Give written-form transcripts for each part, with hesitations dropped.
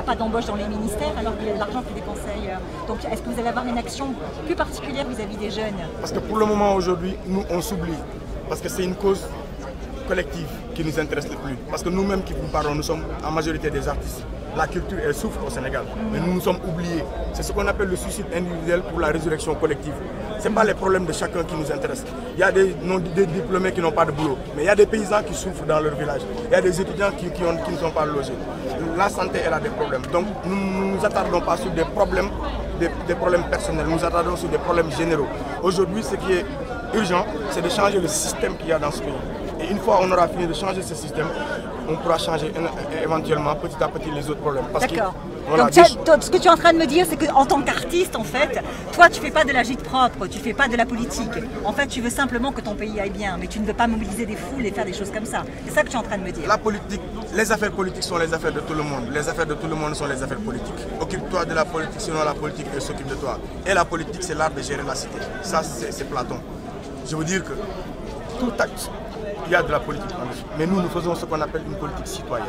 a pas d'embauche dans les ministères alors qu'il y a de l'argent qui est dépensé ailleurs. Donc est-ce que vous allez avoir une action plus particulière vis-à-vis des jeunes? Parce que pour le moment aujourd'hui, nous on s'oublie. Parce que c'est une cause collective qui nous intéresse le plus. Parce que nous-mêmes qui vous parlons, nous sommes en majorité des artistes. La culture, elle souffre au Sénégal, mais nous nous sommes oubliés. C'est ce qu'on appelle le suicide individuel pour la résurrection collective. Ce n'est pas les problèmes de chacun qui nous intéressent. Il y a des diplômés qui n'ont pas de boulot, mais il y a des paysans qui souffrent dans leur village. Il y a des étudiants qui ne sont pas logés. La santé, elle a des problèmes. Donc nous ne nous attardons pas sur des problèmes personnels, nous nous attardons sur des problèmes généraux. Aujourd'hui, ce qui est urgent, c'est de changer le système qu'il y a dans ce pays. Et une fois qu'on aura fini de changer ce système, on pourra changer éventuellement petit à petit les autres problèmes. D'accord. Donc ce que tu es en train de me dire, c'est qu'en tant qu'artiste, en fait, toi tu ne fais pas de l'agite propre, tu ne fais pas de la politique. En fait, tu veux simplement que ton pays aille bien, mais tu ne veux pas mobiliser des foules et faire des choses comme ça. C'est ça que tu es en train de me dire. La politique, les affaires politiques sont les affaires de tout le monde. Les affaires de tout le monde sont les affaires politiques. Occupe-toi de la politique, sinon la politique elle s'occupe de toi. Et la politique, c'est l'art de gérer la cité. Ça, c'est Platon. Je veux dire que tout acte, il y a de la politique en dessous. Mais nous faisons ce qu'on appelle une politique citoyenne.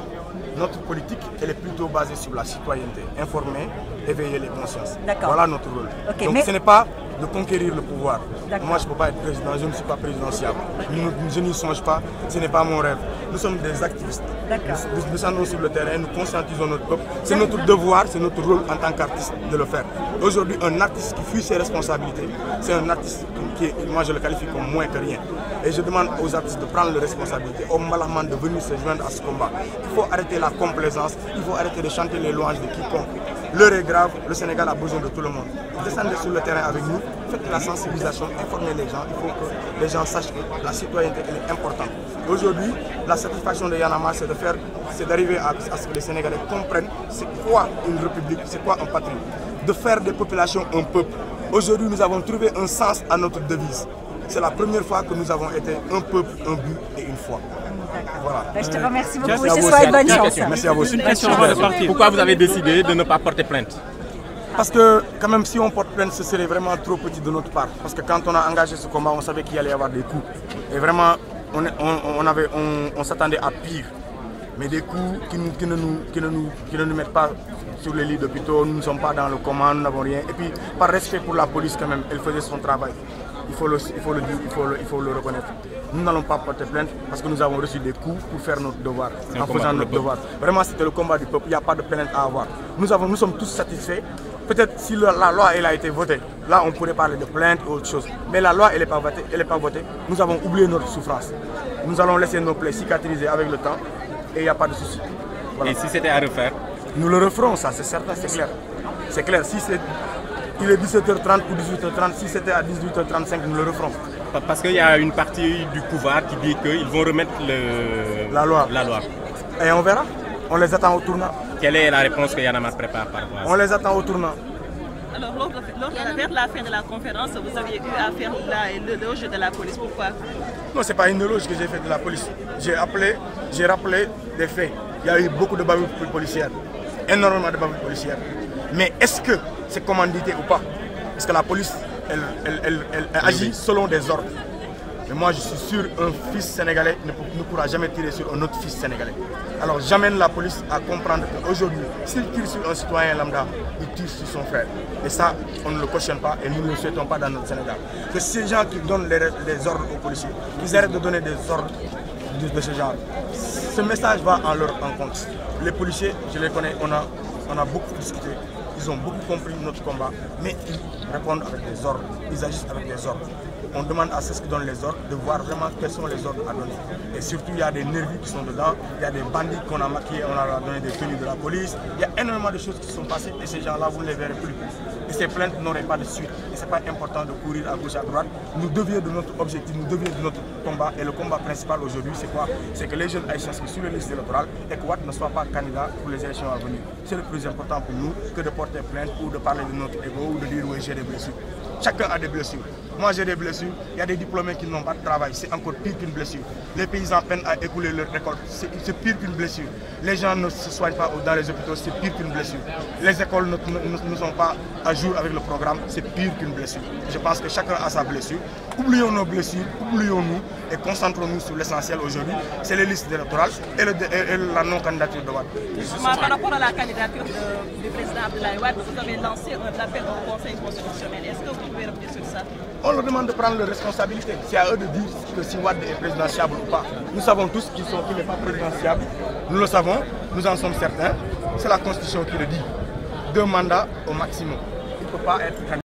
Notre politique, elle est plutôt basée sur la citoyenneté, informer, éveiller les consciences. Voilà notre rôle. Okay, donc ce n'est pas de conquérir le pouvoir. Moi, je ne peux pas être président, je ne suis pas présidentiable. Je n'y songe pas, ce n'est pas mon rêve. Nous sommes des activistes. Nous descendons sur le terrain, nous conscientisons notre peuple. C'est notre devoir, c'est notre rôle en tant qu'artiste de le faire. Aujourd'hui, un artiste qui fuit ses responsabilités, c'est un artiste qui, moi je le qualifie comme moins que rien. Et je demande aux artistes de prendre leurs responsabilités, aux Malaman de venir se joindre à ce combat. Il faut arrêter la complaisance, il faut arrêter de chanter les louanges de quiconque. L'heure est grave, le Sénégal a besoin de tout le monde. Descendez sur le terrain avec nous, faites la sensibilisation, informez les gens. Il faut que les gens sachent que la citoyenneté elle est importante. Aujourd'hui, la satisfaction de Y'en a marre, c'est d'arriver à ce que les Sénégalais comprennent c'est quoi une république, c'est quoi un patrie. De faire des populations un peuple. Aujourd'hui, nous avons trouvé un sens à notre devise. C'est la première fois que nous avons été un peuple, un but et une foi. Voilà. Je te remercie beaucoup et je te souhaite bonne chance. Merci à vous. Une question avant de partir. Pourquoi vous avez décidé de ne pas porter plainte? Parce que quand même si on porte plainte, ce serait vraiment trop petit de notre part. Parce que quand on a engagé ce combat, on savait qu'il allait y avoir des coups. Et vraiment, on s'attendait à pire. Mais des coups qui ne nous mettent pas sur les lits d'hôpitaux, nous ne sommes pas dans le coma, nous n'avons rien. Et puis par respect pour la police quand même, elle faisait son travail. Il faut le dire, il faut le reconnaître. Nous n'allons pas porter plainte parce que nous avons reçu des coups pour faire notre devoir, en faisant notre devoir. Vraiment, c'était le combat du peuple, il n'y a pas de plainte à avoir. Nous sommes tous satisfaits. Peut-être si la loi elle a été votée, là on pourrait parler de plainte ou autre chose. Mais la loi elle n'est pas votée, nous avons oublié notre souffrance. Nous allons laisser nos plaies cicatriser avec le temps et il n'y a pas de souci. Voilà. Et si c'était à refaire? Nous le referons, ça c'est certain, c'est clair. C'est clair, si il est 17h30 ou 18h30, si c'était à 18h35, nous le referons. Parce qu'il y a une partie du pouvoir qui dit qu'ils vont remettre la loi. Et on verra, on les attend au tournant. Quelle est la réponse que Y'en a marre prépare par rapport à ça? On les attend au tournant. Alors, vers la fin de la conférence, vous aviez eu à faire l'éloge de la police. Pourquoi? Non, ce n'est pas une éloge que j'ai fait de la police. J'ai rappelé des faits. Il y a eu beaucoup de bavures policières, énormément de bavures policières. Mais est-ce que c'est commandité ou pas? Parce que la police, elle agit selon des ordres. Mais moi, je suis sûr qu'un fils sénégalais ne pourra jamais tirer sur un autre fils sénégalais. Alors j'amène la police à comprendre qu'aujourd'hui, s'il tire sur un citoyen lambda, il tire sur son frère. Et ça, on ne le cautionne pas et nous ne le souhaitons pas dans notre Sénégal. Que ces gens qui donnent les ordres aux policiers, qu'ils arrêtent de donner des ordres de ce genre. Ce message va en leur encontre. Les policiers, je les connais, on a beaucoup discuté. Ils ont beaucoup compris notre combat, mais ils répondent avec des ordres, ils agissent avec des ordres. On demande à ceux qui donnent les ordres de voir vraiment quels sont les ordres à donner. Et surtout, il y a des nervis qui sont dedans, il y a des bandits qu'on a maquillés, on a donné des tenues de la police. Il y a énormément de choses qui sont passées et ces gens-là, vous ne les verrez plus. Et ces plaintes n'auraient pas de suite. Et ce n'est pas important de courir à gauche, à droite. Nous devions de notre objectif, nous devions de notre combat. Et le combat principal aujourd'hui, c'est quoi? C'est que les jeunes haïtiens sont sur les listes électorales et que Wade ne soit pas candidat pour les élections à venir. C'est le plus important pour nous que de porter plainte ou de parler de notre ego ou de dire oui, j'ai des blessures. Chacun a des blessures. Moi j'ai des blessures, il y a des diplômés qui n'ont pas de travail, c'est encore pire qu'une blessure. Les paysans peinent à écouler leur récolte, c'est pire qu'une blessure. Les gens ne se soignent pas dans les hôpitaux, c'est pire qu'une blessure. Les écoles ne sont pas à jour avec le programme, c'est pire qu'une blessure. Je pense que chacun a sa blessure. Oublions nos blessures, oublions-nous et concentrons-nous sur l'essentiel aujourd'hui. C'est les listes électorales et la non-candidature de Wade. Par rapport à la candidature du président Abdoulaye Wade, vous avez lancé un appel au Conseil constitutionnel. Est-ce que vous pouvez revenir sur ça? On leur demande de prendre leurs responsabilités. C'est à eux de dire que si Wade est présidentiable ou pas. Nous savons tous qu'il n'est pas présidentiable. Nous le savons, nous en sommes certains. C'est la Constitution qui le dit. 2 mandats au maximum. Il ne peut pas être candidat.